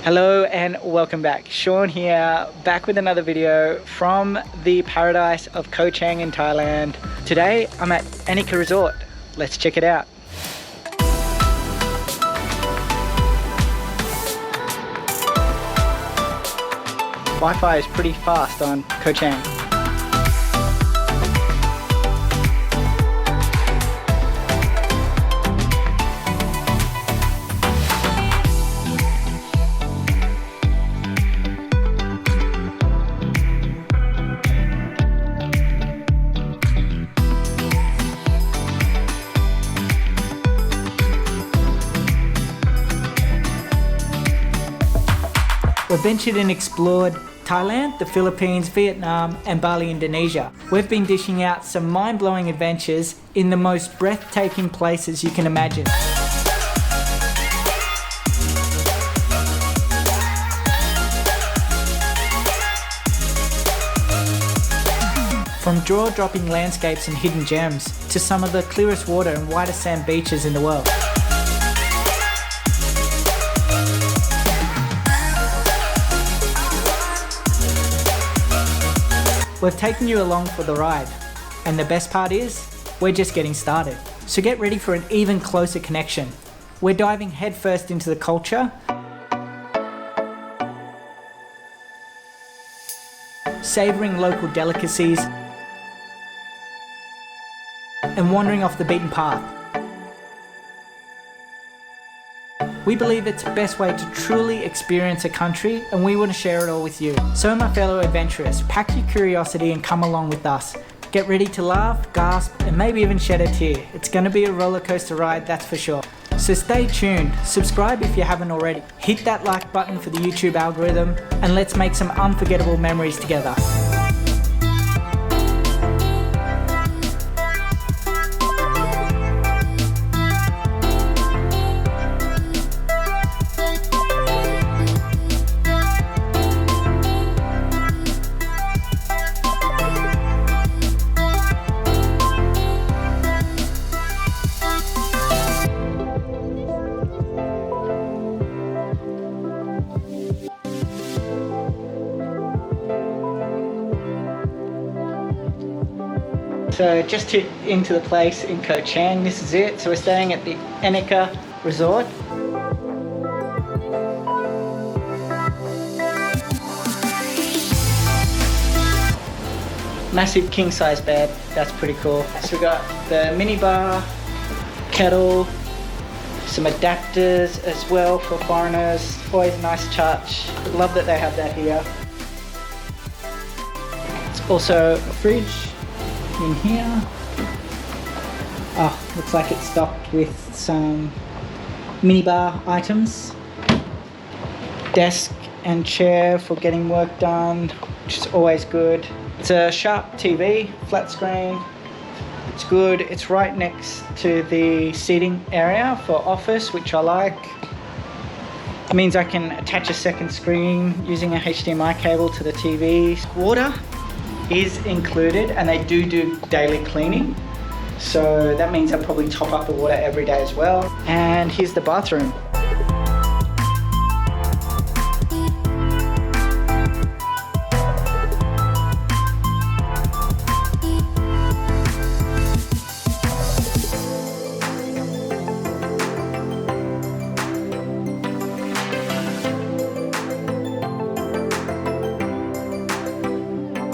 Hello and welcome back. Sean here, back with another video from the paradise of Koh Chang in Thailand. Today I'm at Annika Resort. Let's check it out. Wi-Fi is pretty fast on Koh Chang. We've ventured and explored Thailand, the Philippines, Vietnam and Bali, Indonesia. We've been dishing out some mind-blowing adventures in the most breathtaking places you can imagine. From jaw-dropping landscapes and hidden gems to some of the clearest water and whitest sand beaches in the world. We've taken you along for the ride, and the best part is, we're just getting started. So get ready for an even closer connection. We're diving headfirst into the culture, savouring local delicacies, and wandering off the beaten path. We believe it's the best way to truly experience a country, and we want to share it all with you. So my fellow adventurers, pack your curiosity and come along with us. Get ready to laugh, gasp, and maybe even shed a tear. It's going to be a roller coaster ride, that's for sure. So stay tuned, subscribe if you haven't already. Hit that like button for the YouTube algorithm, and let's make some unforgettable memories together. So just into the place in Koh Chang, this is it. So we're staying at the Annika Resort. Massive king size bed, that's pretty cool. So we got the mini bar, kettle, some adapters as well for foreigners. Always a nice touch. Love that they have that here. It's also a fridge in here. Oh, looks like it's stocked with some minibar items. Desk and chair for getting work done, which is always good. It's a sharp TV, flat screen. It's good. It's right next to the seating area for office, which I like. It means I can attach a second screen using a HDMI cable to the TV. Water is included, and they do daily cleaning, so that means I probably top up the water every day as well. And here's the bathroom.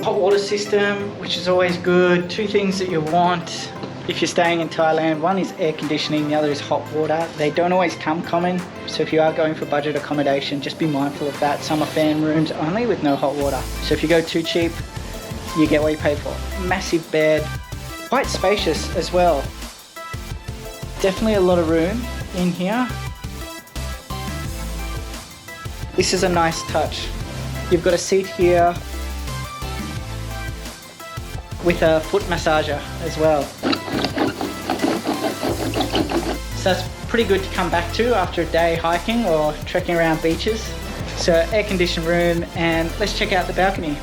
Hot water system, which is always good. Two things that you want if you're staying in Thailand. One is air conditioning, the other is hot water. They don't always come common, so if you are going for budget accommodation, just be mindful of that. Some are fan rooms only with no hot water. So if you go too cheap, you get what you pay for. Massive bed, quite spacious as well. Definitely a lot of room in here. This is a nice touch. You've got a seat here with a foot massager as well. So that's pretty good to come back to after a day hiking or trekking around beaches. So air conditioned room, and let's check out the balcony.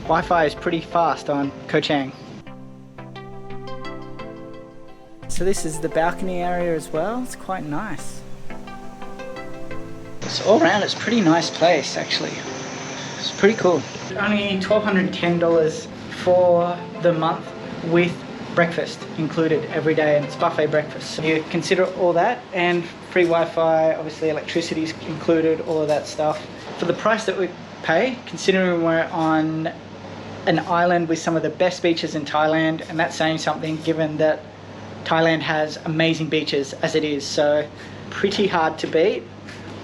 Wi-Fi is pretty fast on Koh Chang. So this is the balcony area as well. It's quite nice. So all around it's a pretty nice place actually. It's pretty cool. Only $1,210 for the month with breakfast included every day, and it's buffet breakfast. So you consider all that and free Wi-Fi, obviously electricity is included, all of that stuff. For the price that we pay, considering we're on an island with some of the best beaches in Thailand, and that's saying something given that Thailand has amazing beaches as it is, so pretty hard to beat.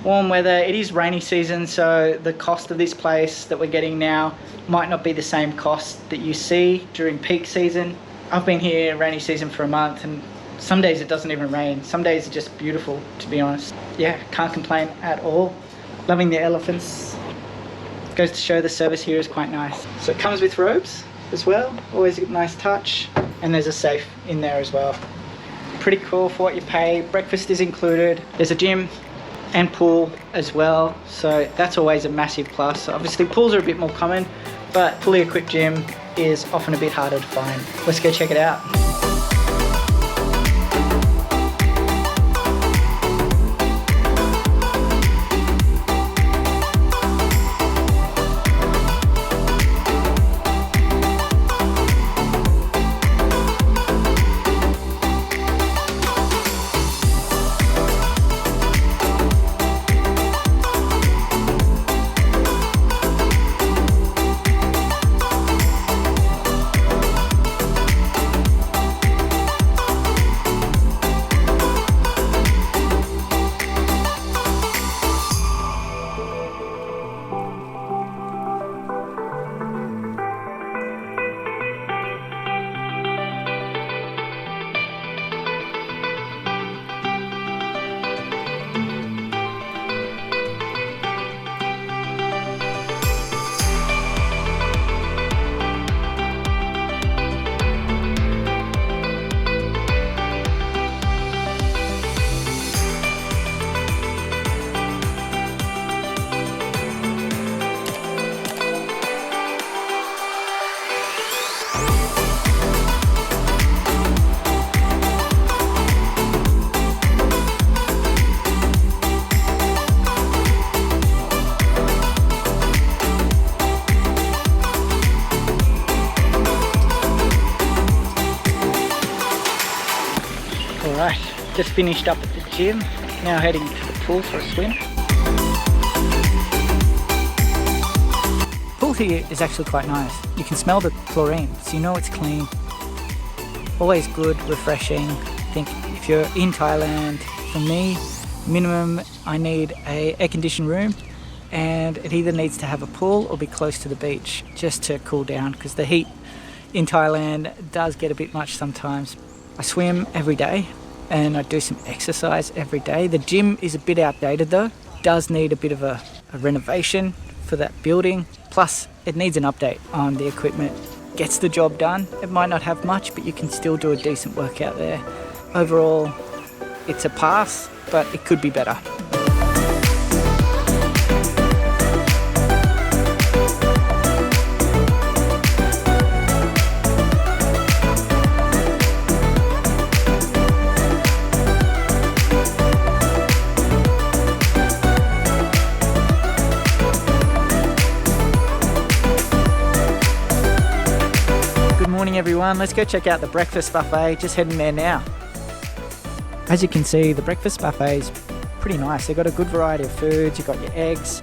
Warm weather, it is rainy season, so the cost of this place that we're getting now might not be the same cost that you see during peak season. I've been here rainy season for a month and some days it doesn't even rain. Some days are just beautiful, to be honest. Yeah, can't complain at all. Loving the elephants. Goes to show the service here is quite nice. So it comes with robes as well, always a nice touch. And there's a safe in there as well. Pretty cool for what you pay. Breakfast is included. There's a gym and pool as well, so that's always a massive plus. Obviously pools are a bit more common, but fully equipped gym is often a bit harder to find. Let's go check it out. Alright, just finished up at the gym, now heading to the pool for a swim. The pool here is actually quite nice. You can smell the chlorine, so you know it's clean. Always good, refreshing. I think if you're in Thailand, for me, minimum I need a air-conditioned room, and it either needs to have a pool or be close to the beach just to cool down, because the heat in Thailand does get a bit much sometimes. I swim every day and I do some exercise every day. The gym is a bit outdated though. Does need a bit of a renovation for that building. Plus it needs an update on the equipment. Gets the job done. It might not have much, but you can still do a decent workout there. Overall, it's a pass, but it could be better. Morning everyone, let's go check out the breakfast buffet. Just heading there now. As you can see, the breakfast buffet is pretty nice. They've got a good variety of foods. You've got your eggs,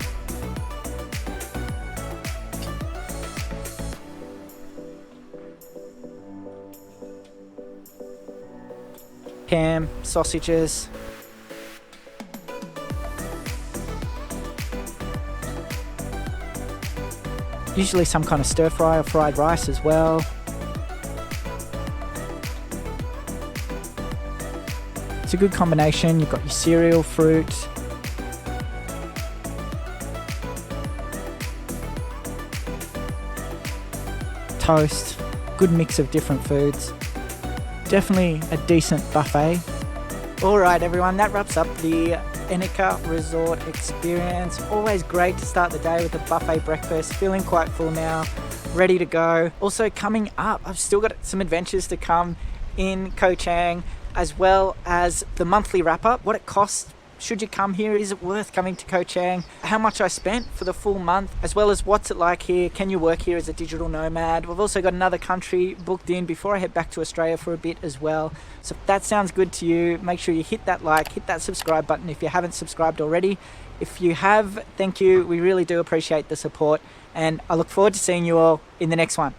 ham, sausages, usually some kind of stir fry or fried rice as well. It's a good combination. You've got your cereal, fruit, toast, good mix of different foods. Definitely a decent buffet. Alright everyone, that wraps up the Annika Resort experience. Always great to start the day with a buffet breakfast. Feeling quite full now. ready to go. Also coming up, I've still got some adventures to come in Koh Chang, as well as the monthly wrap-up, what it costs. Should you come here? Is it worth coming to Koh Chang? How much I spent for the full month, as well as what's it like here? Can you work here as a digital nomad? We've also got another country booked in before I head back to Australia for a bit as well. So if that sounds good to you, make sure you hit that like, hit that subscribe button if you haven't subscribed already. If you have, thank you. We really do appreciate the support, and I look forward to seeing you all in the next one.